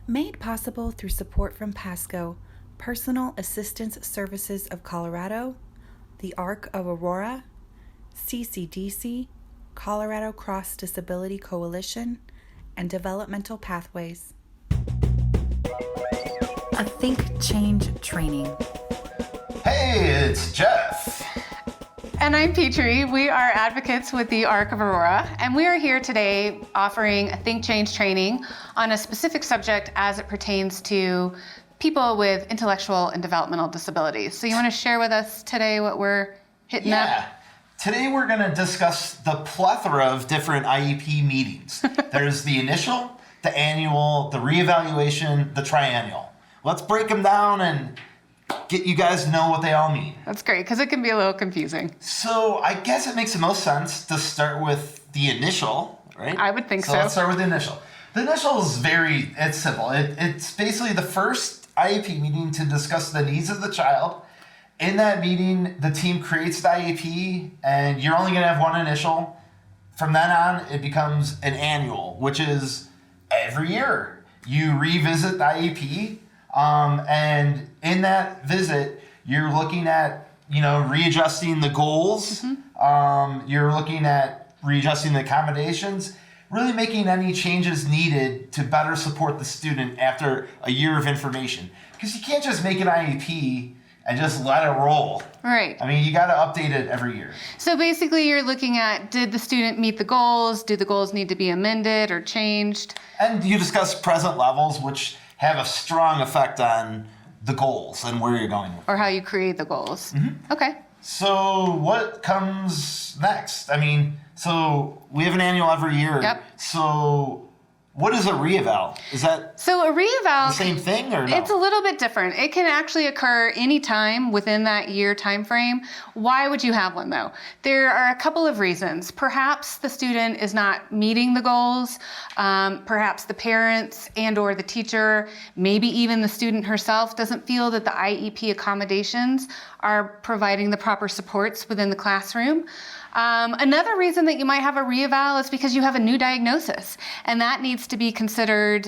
Made possible through support from PASCO, Personal Assistance Services of Colorado, the ARC of Aurora, CCDC, Colorado Cross Disability Coalition, and Developmental Pathways. A THINK+change training. Hey, it's Jeff. And I'm Petrie. We are advocates with the ARC of Aurora, and we are here today offering a THINK+change training on a specific subject as it pertains to people with intellectual and developmental disabilities. So you want to share with us today what we're hitting up? Yeah. Today we're going to discuss the plethora of different IEP meetings. There's the initial, the annual, the reevaluation, the triennial. Let's break them down and get you guys to know what they all mean. That's great, because it can be a little confusing. So I guess it makes the most sense to start with the initial, right? I would think so. So let's start with the initial. The initial is it's simple. It's basically the first IEP meeting to discuss the needs of the child. In that meeting, the team creates the IEP, and you're only going to have one initial. From then on, it becomes an annual, which is every year. You revisit the IEP, and in that visit, you're looking at, readjusting the goals. Mm-hmm. You're looking at readjusting the accommodations, really making any changes needed to better support the student after a year of information. Because you can't just make an IEP and just let it roll. Right. I mean, you got to update it every year. So basically you're looking at, did the student meet the goals? Do the goals need to be amended or changed? And you discuss present levels, which have a strong effect on the goals and where you're going with it. Or how you create the goals. Mm-hmm. Okay. So what comes next? So we have an annual every year. Yep. So what is a re-eval? Is that so a re-eval, the same thing or no? It's a little bit different. It can actually occur anytime within that year time frame. Why would you have one though? There are a couple of reasons. Perhaps the student is not meeting the goals. Perhaps the parents and or the teacher, maybe even the student herself doesn't feel that the IEP accommodations are providing the proper supports within the classroom. Another reason that you might have a re-eval is because you have a new diagnosis, and that needs to be considered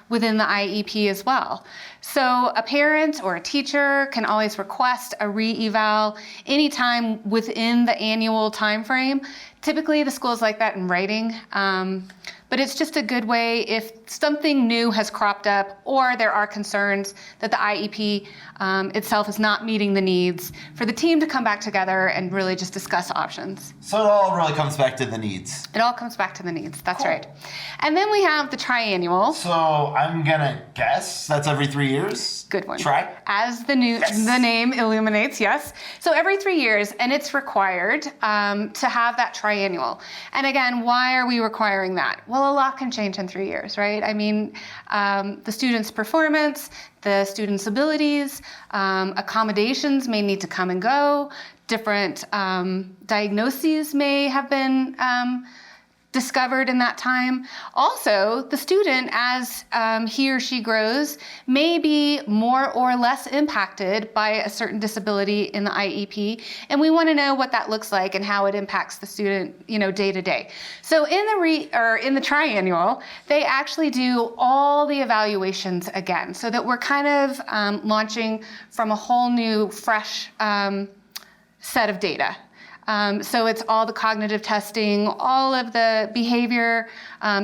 within the IEP as well. So a parent or a teacher can always request a re-eval anytime within the annual time frame. Typically the schools like that in writing, but it's just a good way if something new has cropped up or there are concerns that the IEP itself is not meeting the needs, for the team to come back together and really just discuss options. So it all really comes back to the needs. It all comes back to the needs, that's Cool. right. And then we have the triennial. So I'm going to guess that's every 3 years? Good one. Try? As the name illuminates, yes. So every 3 years, and it's required to have that triennial. And again, why are we requiring that? Well, a lot can change in 3 years, right? The student's performance, the student's abilities, accommodations may need to come and go, different diagnoses may have been discovered in that time. Also, the student, as he or she grows, may be more or less impacted by a certain disability in the IEP, and we want to know what that looks like and how it impacts the student, day to day. So in the triennial, they actually do all the evaluations again, so that we're kind of launching from a whole new, fresh set of data. So it's all the cognitive testing, all of the behavior,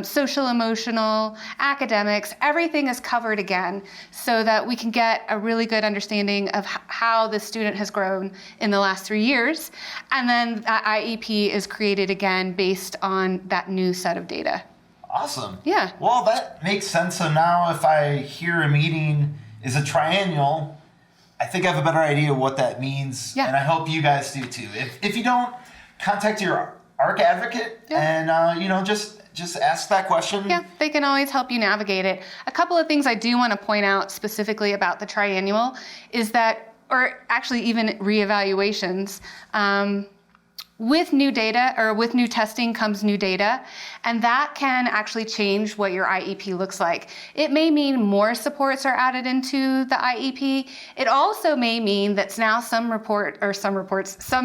social, emotional, academics, everything is covered again so that we can get a really good understanding of how the student has grown in the last 3 years. And then that IEP is created again based on that new set of data. Awesome. Yeah. Well, that makes sense. So now if I hear a meeting is a triennial, I think I have a better idea of what that means, yeah. And I hope you guys do too. If you don't, contact your ARC advocate, yeah. And just ask that question. Yeah, they can always help you navigate it. A couple of things I do want to point out specifically about the triennial is that, or actually even reevaluations, with new data or with new testing comes new data, and that can actually change what your IEP looks like. It may mean more supports are added into the IEP. It also may mean that now some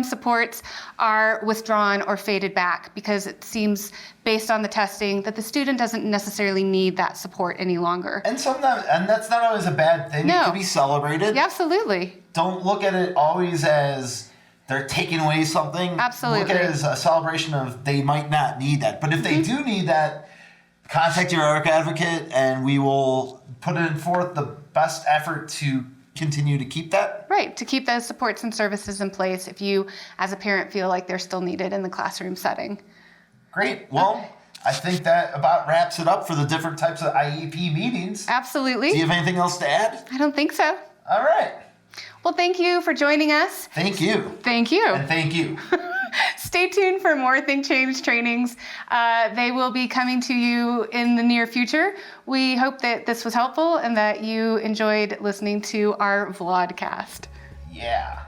supports are withdrawn or faded back because it seems, based on the testing, that the student doesn't necessarily need that support any longer. And sometimes, and that's not always a bad thing. No. It can be celebrated. Yeah, absolutely. Don't look at it always as they're taking away something. Absolutely. Look at it as a celebration of they might not need that. But if they do need that, contact your ARC advocate and we will put in forth the best effort to continue to keep that. Right, to keep those supports and services in place if you, as a parent, feel like they're still needed in the classroom setting. Great. Well, I think that about wraps it up for the different types of IEP meetings. Absolutely. Do you have anything else to add? I don't think so. All right. Well, thank you for joining us. Thank you. Thank you. And thank you. Stay tuned for more Think Change trainings. They will be coming to you in the near future. We hope that this was helpful and that you enjoyed listening to our vlogcast. Yeah.